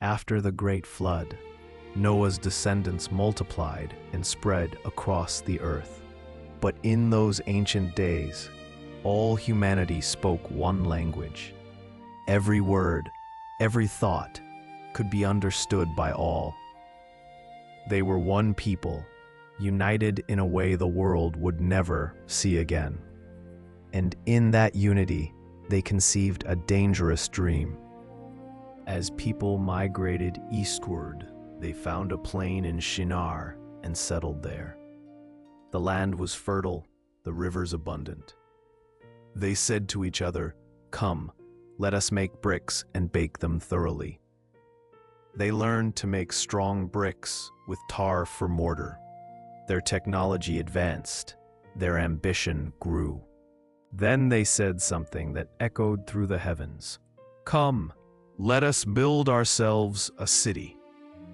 After the great flood, Noah's descendants multiplied and spread across the earth. But in those ancient days, all humanity spoke one language. Every word, every thought could be understood by all. They were one people, united in a way the world would never see again. And in that unity, they conceived a dangerous dream. As people migrated eastward, they found a plain in Shinar and settled there. The land was fertile, the rivers abundant. They said to each other, "Come, let us make bricks and bake them thoroughly." They learned to make strong bricks with tar for mortar. Their technology advanced, their ambition grew. Then they said something that echoed through the heavens. "Come, let us build ourselves a city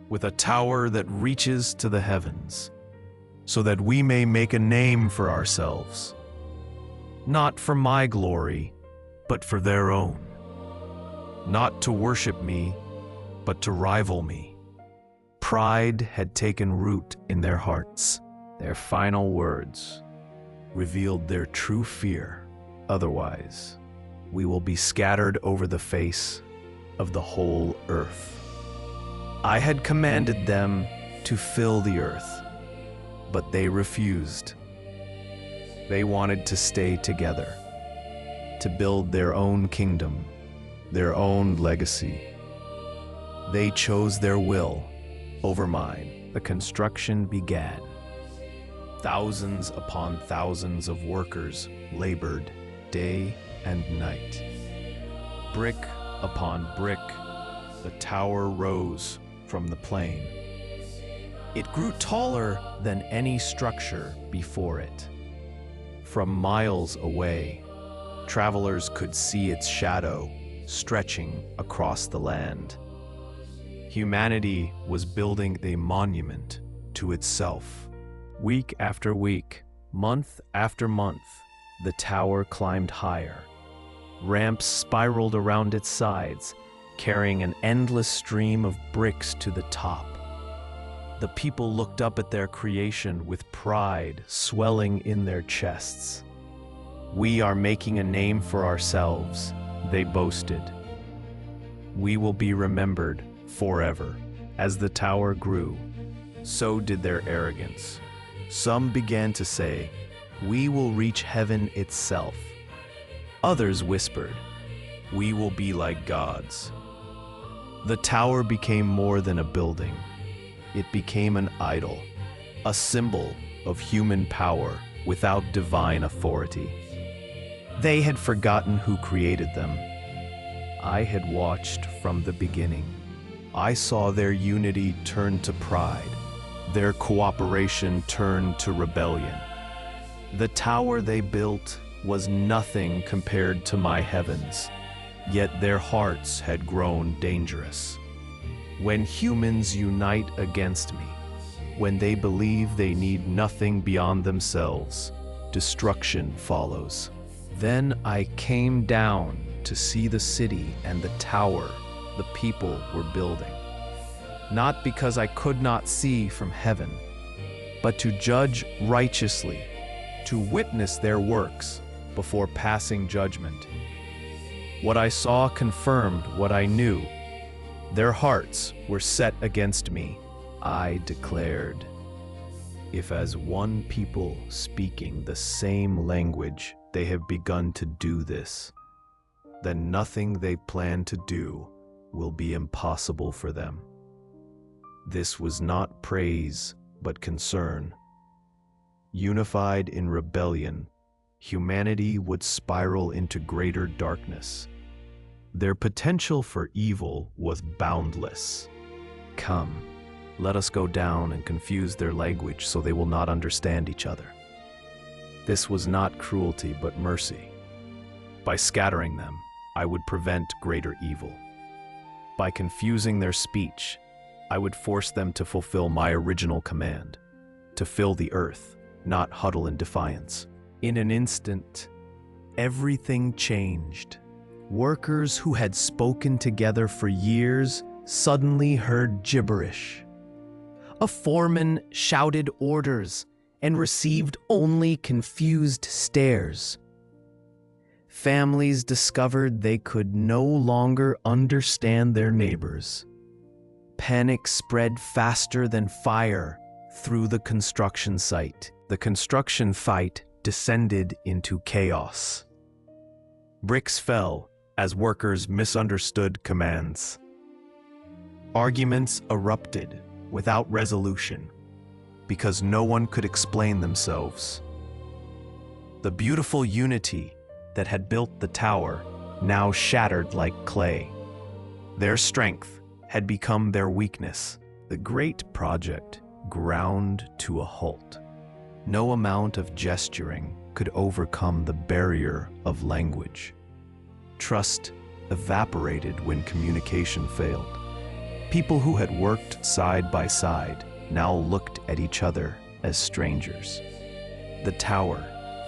with a tower that reaches to the heavens, so that we may make a name for ourselves, not for my glory, but for their own. Not to worship me, but to rival me." Pride had taken root in their hearts. Their final words revealed their true fear. "Otherwise, we will be scattered over the face of the whole earth." I had commanded them to fill the earth, but they refused. They wanted to stay together, to build their own kingdom, their own legacy. They chose their will over mine. The construction began. Thousands upon thousands of workers labored day and night. Brick upon brick, the tower rose from the plain. It grew taller than any structure before it. From miles away, travelers could see its shadow stretching across the land. Humanity was building a monument to itself. Week after week, month after month, the tower climbed higher. Ramps spiraled around its sides, carrying an endless stream of bricks to the top. The people looked up at their creation with pride swelling in their chests. "We are making a name for ourselves," they boasted. "We will be remembered forever." As the tower grew, so did their arrogance. Some began to say, "We will reach heaven itself." Others whispered, "We will be like gods." The tower became more than a building. It became an idol, a symbol of human power without divine authority. They had forgotten who created them. I had watched from the beginning. I saw their unity turn to pride, their cooperation turn to rebellion. The tower they built was nothing compared to my heavens, yet their hearts had grown dangerous. When humans unite against me, when they believe they need nothing beyond themselves, destruction follows. Then I came down to see the city and the tower the people were building, not because I could not see from heaven, but to judge righteously, to witness their works before passing judgment. What I saw confirmed what I knew. Their hearts were set against me. I declared, "If as one people speaking the same language they have begun to do this, then nothing they plan to do will be impossible for them." This was not praise, but concern. Unified in rebellion, humanity would spiral into greater darkness. Their potential for evil was boundless. "Come, let us go down and confuse their language so they will not understand each other." This was not cruelty, but mercy. By scattering them, I would prevent greater evil. By confusing their speech, I would force them to fulfill my original command, to fill the earth, not huddle in defiance. In an instant, everything changed. Workers who had spoken together for years suddenly heard gibberish. A foreman shouted orders and received only confused stares. Families discovered they could no longer understand their neighbors. Panic spread faster than fire through the construction site. The construction fight descended into chaos. Bricks fell as workers misunderstood commands. Arguments erupted without resolution because no one could explain themselves. The beautiful unity that had built the tower now shattered like clay. Their strength had become their weakness. The great project ground to a halt. No amount of gesturing could overcome the barrier of language. Trust evaporated when communication failed. People who had worked side by side now looked at each other as strangers. The tower,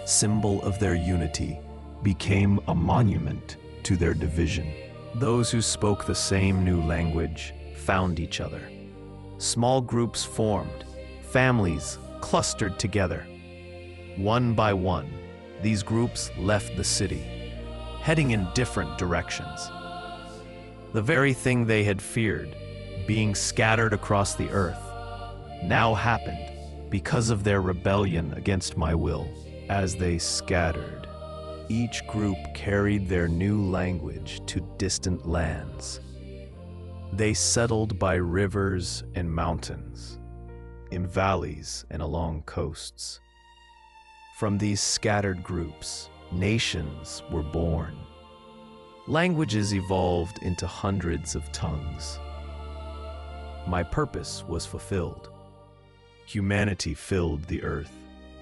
symbol of their unity, became a monument to their division. Those who spoke the same new language found each other. Small groups formed, families clustered together. One by one, these groups left the city, heading in different directions. The very thing they had feared, being scattered across the earth, now happened because of their rebellion against my will. As they scattered, each group carried their new language to distant lands. They settled by rivers and mountains, in valleys and along coasts. From these scattered groups, nations were born. Languages evolved into hundreds of tongues. My purpose was fulfilled. Humanity filled the earth.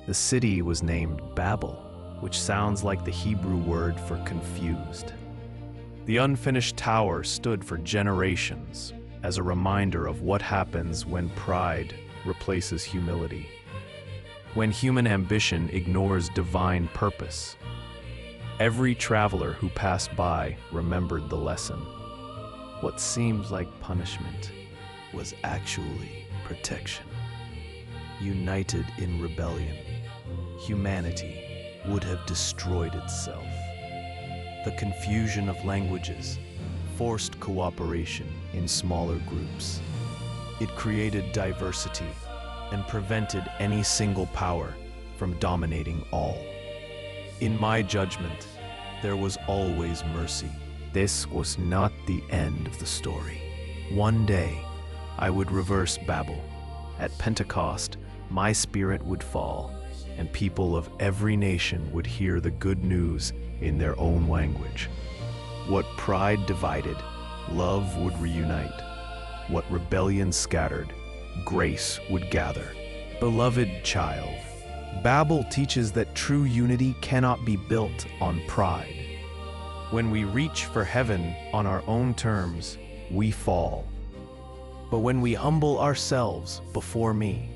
The city was named Babel, which sounds like the Hebrew word for confused. The unfinished tower stood for generations as a reminder of what happens when pride replaces humility, when human ambition ignores divine purpose. Every traveler who passed by remembered the lesson. What seemed like punishment was actually protection. United in rebellion, humanity would have destroyed itself. The confusion of languages forced cooperation in smaller groups. It created diversity and prevented any single power from dominating all. In my judgment, there was always mercy. This was not the end of the story. One day, I would reverse Babel. At Pentecost, my spirit would fall, and people of every nation would hear the good news in their own language. What pride divided, love would reunite. What rebellion scattered, grace would gather. Beloved child, Babel teaches that true unity cannot be built on pride. When we reach for heaven on our own terms, we fall. But when we humble ourselves before me,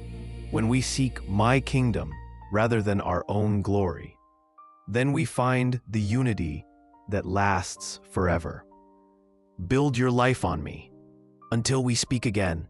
when we seek my kingdom rather than our own glory, then we find the unity that lasts forever. Build your life on me. Until we speak again.